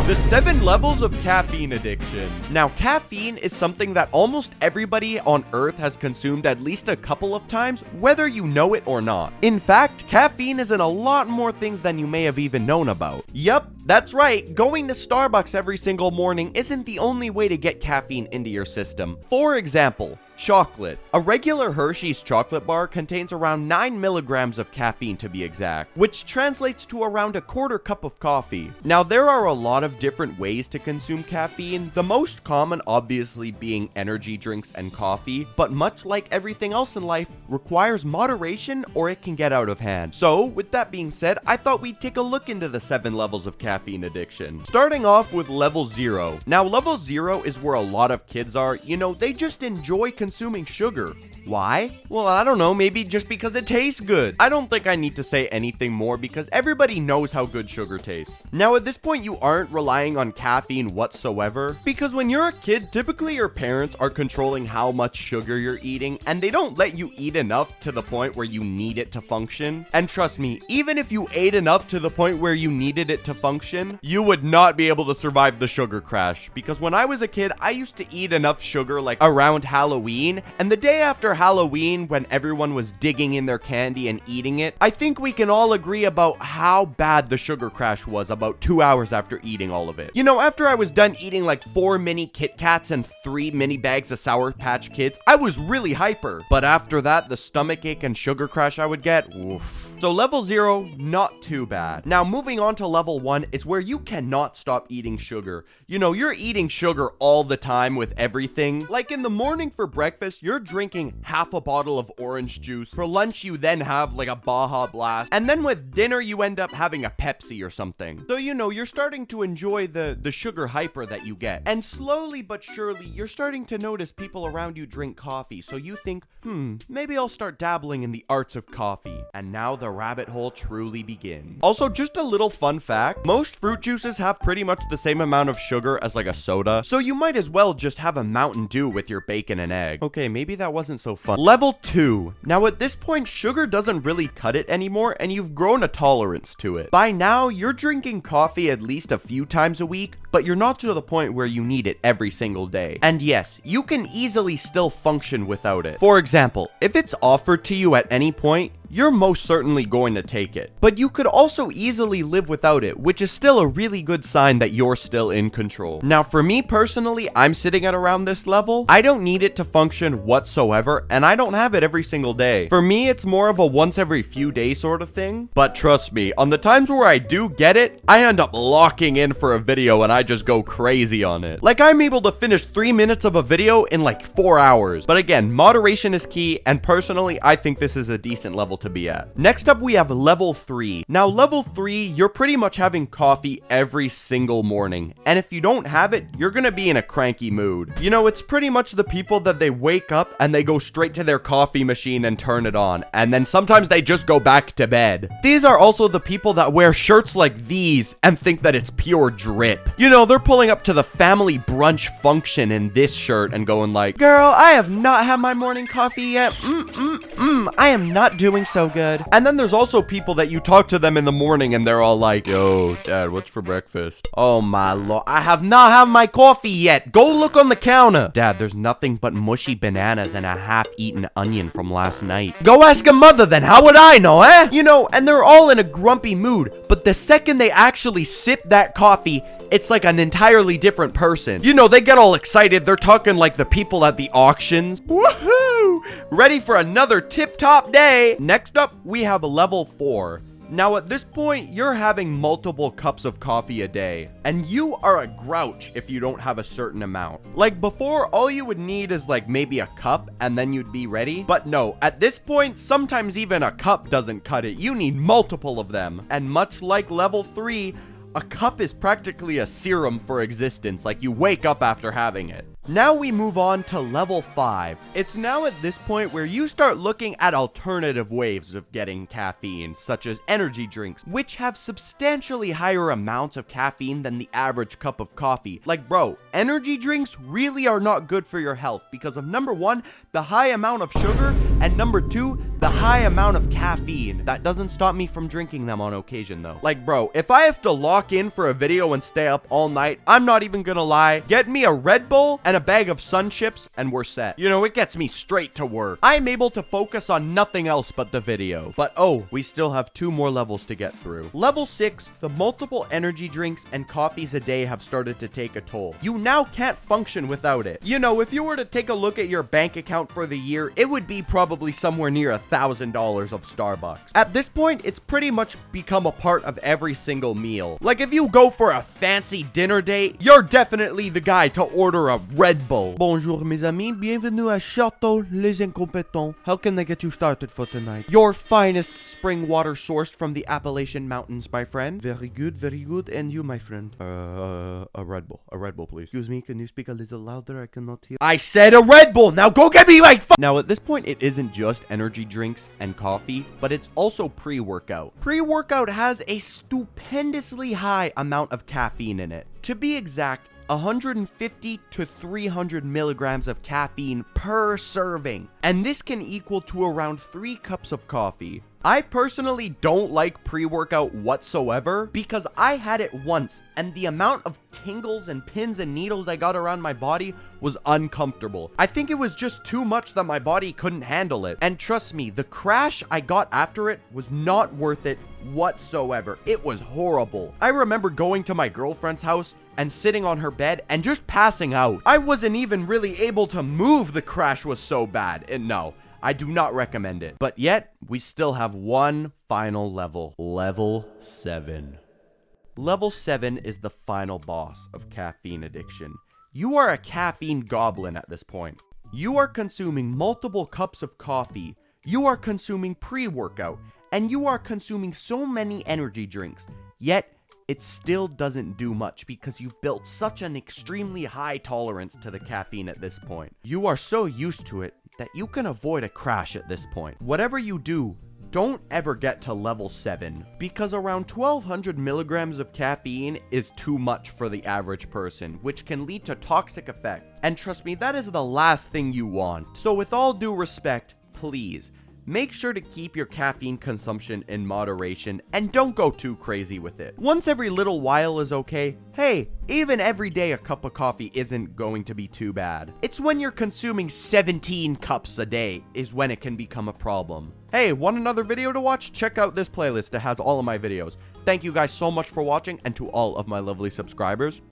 The 7 levels of caffeine addiction. Now, caffeine is something that almost everybody on Earth has consumed at least a couple of times, whether you know it or not. In fact, caffeine is in a lot more things than you may have even known about. Yup, that's right, going to Starbucks every single morning isn't the only way to get caffeine into your system. For example, chocolate. A regular Hershey's chocolate bar contains around 9 milligrams of caffeine to be exact, which translates to around a quarter cup of coffee. Now, there are a lot of different ways to consume caffeine, the most common obviously being energy drinks and coffee, but much like everything else in life, requires moderation or it can get out of hand. So, with that being said, I thought we'd take a look into the 7 levels of caffeine addiction. Starting off with level 0. Now, level 0 is where a lot of kids are, they just enjoy consuming sugar. Why? Well, I don't know, maybe just because it tastes good. I don't think I need to say anything more because everybody knows how good sugar tastes. Now, at this point, you aren't relying on caffeine whatsoever because when you're a kid, typically your parents are controlling how much sugar you're eating and they don't let you eat enough to the point where you need it to function. And trust me, even if you ate enough to the point where you needed it to function, you would not be able to survive the sugar crash because when I was a kid, I used to eat enough sugar like around Halloween, and the day after Halloween, when everyone was digging in their candy and eating it, I think we can all agree about how bad the sugar crash was about 2 hours after eating all of it. After I was done eating like 4 mini Kit Kats and 3 mini bags of Sour Patch Kids, I was really hyper. But after that, the stomachache and sugar crash I would get, oof. So level 0, not too bad. Now, moving on to level 1 is where you cannot stop eating sugar. You're eating sugar all the time with everything. Like in the morning for breakfast, you're drinking half a bottle of orange juice. For lunch, you then have like a Baja Blast. And then with dinner, you end up having a Pepsi or something. So, you're starting to enjoy the sugar hyper that you get. And slowly but surely, you're starting to notice people around you drink coffee. So you think, maybe I'll start dabbling in the arts of coffee. And now the rabbit hole truly begins. Also, just a little fun fact, most fruit juices have pretty much the same amount of sugar as like a soda. So you might as well just have a Mountain Dew with your bacon and egg. Okay, maybe that wasn't so fun. Level 2. Now at this point, sugar doesn't really cut it anymore and you've grown a tolerance to it. By now, you're drinking coffee at least a few times a week, but you're not to the point where you need it every single day. And yes, you can easily still function without it. For example, if it's offered to you at any point, you're most certainly going to take it. But you could also easily live without it, which is still a really good sign that you're still in control. Now, for me personally, I'm sitting at around this level. I don't need it to function whatsoever, and I don't have it every single day. For me, it's more of a once every few days sort of thing. But trust me, on the times where I do get it, I end up locking in for a video and I just go crazy on it. Like, I'm able to finish 3 minutes of a video in like 4 hours. But again, moderation is key, and personally, I think this is a decent level to be at. Next up, we have level 3. Now, level 3, you're pretty much having coffee every single morning. And if you don't have it, you're gonna be in a cranky mood. It's pretty much the people that they wake up and they go straight to their coffee machine and turn it on. And then sometimes they just go back to bed. These are also the people that wear shirts like these and think that it's pure drip. They're pulling up to the family brunch function in this shirt and going like, "Girl, I have not had my morning coffee yet. I am not doing so good." And then there's also people that you talk to them in the morning and they're all like, "Yo, Dad, what's for breakfast?" "Oh my lord, I have not had my coffee yet. Go look on the counter." "Dad, there's nothing but mushy bananas and a half-eaten onion from last night." "Go ask a mother then, how would I know, eh?" And they're all in a grumpy mood, but the second they actually sip that coffee, it's like an entirely different person. They get all excited. They're talking like the people at the auctions. Woohoo! Ready for another tip-top day. Next up, we have level 4. Now at this point, you're having multiple cups of coffee a day, and you are a grouch if you don't have a certain amount. Like before, all you would need is like maybe a cup and then you'd be ready. But no, at this point, sometimes even a cup doesn't cut it. You need multiple of them. And much like level 3, a cup is practically a serum for existence, like you wake up after having it. Now we move on to level 5. It's now at this point where you start looking at alternative ways of getting caffeine, such as energy drinks, which have substantially higher amounts of caffeine than the average cup of coffee. Like, bro, energy drinks really are not good for your health because of number 1, the high amount of sugar, And number 2, the high amount of caffeine. That doesn't stop me from drinking them on occasion though. Like bro, if I have to lock in for a video and stay up all night, I'm not even gonna lie, get me a Red Bull and a bag of Sun Chips and we're set. You know, it gets me straight to work. I'm able to focus on nothing else but the video. But oh, we still have 2 more levels to get through. Level 6, the multiple energy drinks and coffees a day have started to take a toll. You now can't function without it. You know, if you were to take a look at your bank account for the year, it would be probably somewhere near $1,000 of Starbucks. At this point, it's pretty much become a part of every single meal. Like if you go for a fancy dinner date, you're definitely the guy to order a Red Bull. Bonjour mes amis, bienvenue à Château Les Incompétents. How can I get you started for tonight? Your finest spring water sourced from the Appalachian Mountains, my friend. Very good, very good. And you, my friend? A Red Bull, please. Excuse me, can you speak a little louder? I cannot hear. I said a Red Bull! Now go get me my Now at this point, it isn't just energy drinks and coffee, but it's also pre-workout. Pre-workout has a stupendously high amount of caffeine in it. To be exact, 150 to 300 milligrams of caffeine per serving. And this can equal to around 3 cups of coffee. I personally don't like pre-workout whatsoever because I had it once and the amount of tingles and pins and needles I got around my body was uncomfortable. I think it was just too much that my body couldn't handle it. And trust me, the crash I got after it was not worth it whatsoever. It was horrible. I remember going to my girlfriend's house and sitting on her bed and just passing out. I wasn't even really able to move, the crash was so bad. And no, I do not recommend it. But yet, we still have one final level. Level 7. Level 7 is the final boss of caffeine addiction. You are a caffeine goblin at this point. You are consuming multiple cups of coffee. You are consuming pre-workout. And you are consuming so many energy drinks. Yet, it still doesn't do much because you've built such an extremely high tolerance to the caffeine at this point. You are so used to it that you can avoid a crash at this point. Whatever you do, don't ever get to level 7 because around 1200 milligrams of caffeine is too much for the average person, which can lead to toxic effects. And trust me, that is the last thing you want. So with all due respect, please, make sure to keep your caffeine consumption in moderation and don't go too crazy with it. Once every little while is okay. Hey, even every day a cup of coffee isn't going to be too bad. It's when you're consuming 17 cups a day is when it can become a problem. Hey, want another video to watch? Check out this playlist that has all of my videos. Thank you guys so much for watching, and to all of my lovely subscribers.